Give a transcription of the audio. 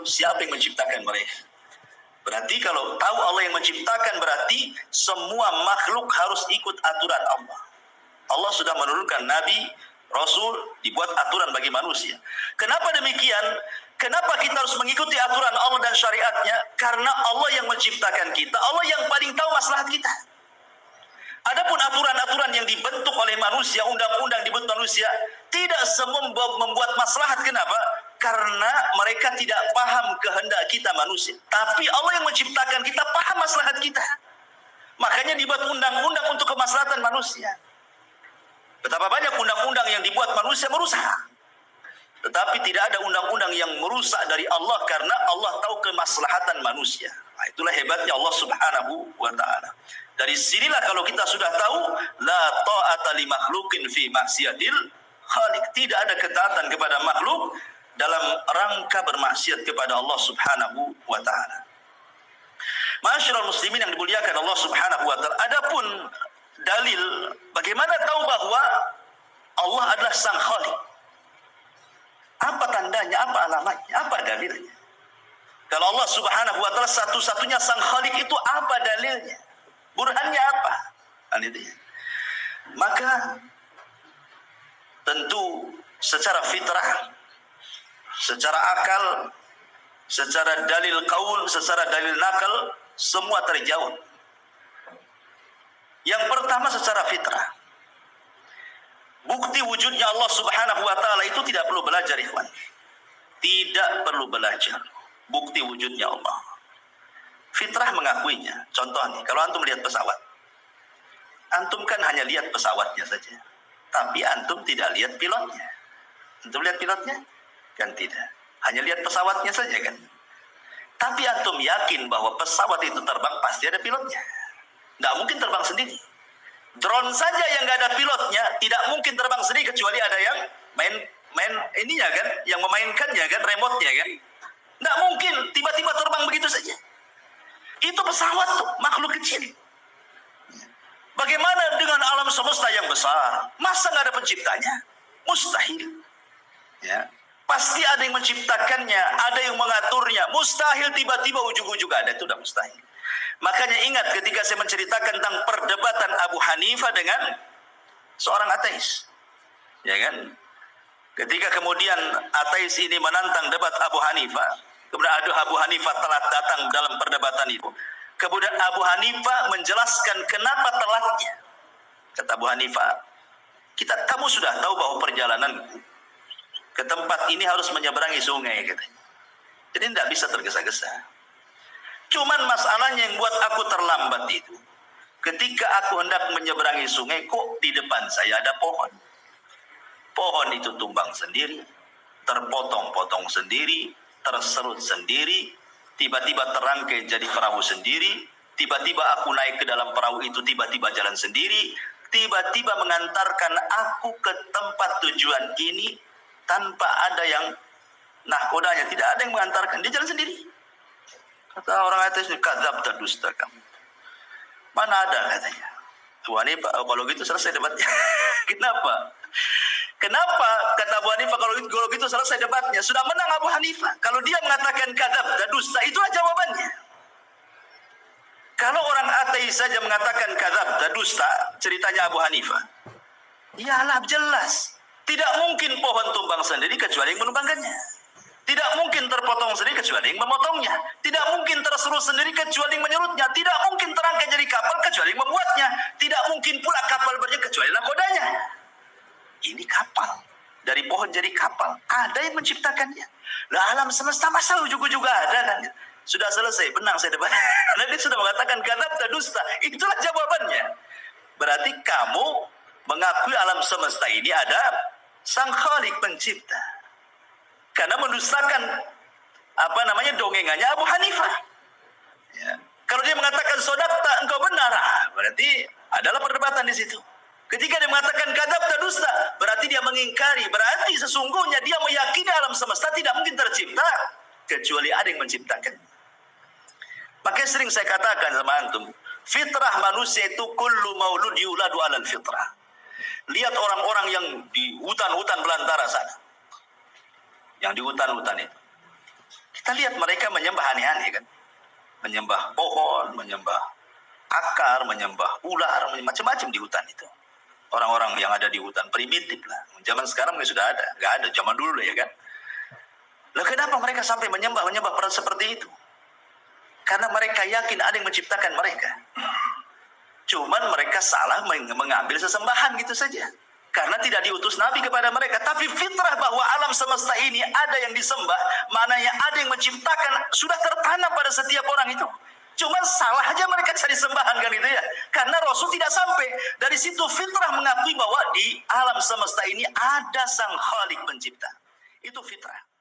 siapa yang menciptakan mereka. Berarti kalau tahu Allah yang menciptakan, berarti semua makhluk harus ikut aturan Allah. Allah sudah menurunkan Nabi, Rasul, dibuat aturan bagi manusia. Kenapa demikian? Kenapa kita harus mengikuti aturan Allah dan syariatnya? Karena Allah yang menciptakan kita, Allah yang paling tahu maslahat kita. Adapun aturan-aturan yang dibentuk oleh manusia, undang-undang dibentuk manusia, tidak semua membuat maslahat. Kenapa? Karena mereka tidak paham kehendak kita manusia. Tapi Allah yang menciptakan kita paham maslahat kita. Makanya dibuat undang-undang untuk kemaslahatan manusia. Betapa banyak undang-undang yang dibuat manusia merusak. Tetapi tidak ada undang-undang yang merusak dari Allah karena Allah tahu kemaslahatan manusia. Nah, itulah hebatnya Allah Subhanahu wa ta'ala. Dari sinilah kalau kita sudah tahu la ta'ata li makhluqin fi maksiatil khaliq, tidak ada ketaatan kepada makhluk dalam rangka bermaksiat kepada Allah Subhanahu wa ta'ala. Ma'asyiral muslimin yang dimuliakan Allah Subhanahu wa ta'ala, adapun dalil bagaimana tahu bahwa Allah adalah sang khaliq? Apa tandanya, apa alamatnya, apa dalilnya? Kalau Allah Subhanahu wa ta'ala satu-satunya sang khaliq, itu apa dalilnya? Burhannya apa? Maka tentu secara fitrah, secara akal, secara dalil qaul, secara dalil nakal, semua terjawab. Yang pertama secara fitrah. Bukti wujudnya Allah Subhanahu wa ta'ala itu tidak perlu belajar, ikhwan. Tidak perlu belajar. Bukti wujudnya Allah. Fitrah mengakuinya. Contoh nih, kalau antum lihat pesawat. Antum kan hanya lihat pesawatnya saja. Tapi antum tidak lihat pilotnya. Antum lihat pilotnya? Kan tidak. Hanya lihat pesawatnya saja kan. Tapi antum yakin bahwa pesawat itu terbang pasti ada pilotnya. Nggak mungkin terbang sendiri. Drone saja yang nggak ada pilotnya tidak mungkin terbang sendiri kecuali ada yang main ininya kan, yang memainkannya kan, remote-nya kan. Nggak mungkin tiba-tiba terbang begitu saja. Itu pesawat tuh, makhluk kecil. Bagaimana dengan alam semesta yang besar? Masa nggak ada penciptanya? Mustahil. Ya, pasti ada yang menciptakannya, ada yang mengaturnya. Mustahil tiba-tiba ujung-ujung ada, itu udah mustahil. Makanya ingat ketika saya menceritakan tentang perdebatan Abu Hanifah dengan seorang ateis. Ya kan? Ketika kemudian ateis ini menantang debat Abu Hanifah, kemudian Abu Hanifah telah datang dalam perdebatan itu. Kemudian Abu Hanifah menjelaskan kenapa telatnya. Kata Abu Hanifah, kamu sudah tahu bahwa perjalanan ke tempat ini harus menyeberangi sungai, katanya. Jadi tidak bisa tergesa-gesa. Cuman masalahnya yang buat aku terlambat itu, ketika aku hendak menyeberangi sungai, kok di depan saya ada pohon. Pohon itu tumbang sendiri, terpotong-potong sendiri, terserut sendiri, tiba-tiba terangkai jadi perahu sendiri, tiba-tiba aku naik ke dalam perahu itu, tiba-tiba jalan sendiri, tiba-tiba mengantarkan aku ke tempat tujuan ini tanpa ada yang nahkodanya, tidak ada yang mengantarkan, dia jalan sendiri. Kata orang ateis, kadzab, dusta kamu. Mana ada, katanya. Abu Hanifah, kalau gitu selesai debatnya. Kenapa? Kenapa kata Abu Hanifah kalau gitu selesai debatnya? Sudah menang Abu Hanifah. Kalau dia mengatakan kadzab dan dusta, itulah jawabannya. Kalau orang ateis saja mengatakan kadzab dan dusta, ceritanya Abu Hanifah, iyalah jelas. Tidak mungkin pohon tumbang sendiri kecuali yang menumbangkannya. Tidak mungkin terpotong sendiri kecuali yang memotongnya. Tidak mungkin terserut sendiri kecuali yang menyerutnya. Tidak mungkin terangkai jadi kapal kecuali yang membuatnya. Tidak mungkin pula kapal berjalan kecuali nakodanya. Ini kapal. Dari pohon jadi kapal. Ada yang menciptakannya. Lah alam semesta masa ujung-ujung ada kan? Sudah selesai, benang saya debat. Nabi sudah mengatakan kadzab dan dusta. Itulah jawabannya. Berarti kamu mengakui alam semesta ini ada sang khalik pencipta. Karena mendustakan dongengannya Abu Hanifah. Ya. Kalau dia mengatakan sodakta, engkau benar, berarti adalah perdebatan di situ. Ketika dia mengatakan kadzab dan dusta, berarti dia mengingkari. Berarti sesungguhnya dia meyakini alam semesta tidak mungkin tercipta kecuali ada yang menciptakan. Makanya sering saya katakan sama antum, fitrah manusia itu kullu maulud yuladu alal fitrah. Lihat orang-orang yang di hutan-hutan belantara sana. Yang di hutan-hutan itu. Kita lihat mereka menyembah aneh-aneh kan. Menyembah pohon, menyembah akar, menyembah ular, macam-macam di hutan itu. Orang-orang yang ada di hutan primitif lah. Zaman sekarang sudah ada, nggak ada. Zaman dulu ya kan. Lalu kenapa mereka sampai menyembah seperti itu? Karena mereka yakin ada yang menciptakan mereka. Cuman mereka salah mengambil sesembahan gitu saja. Karena tidak diutus Nabi kepada mereka. Tapi fitrah bahwa alam semesta ini ada yang disembah, maknanya ada yang menciptakan, sudah tertanam pada setiap orang itu. Cuman salah aja mereka cari sembahan kan itu ya. Karena Rasul tidak sampai. Dari situ fitrah mengakui bahwa di alam semesta ini ada sang Khalik pencipta. Itu fitrah.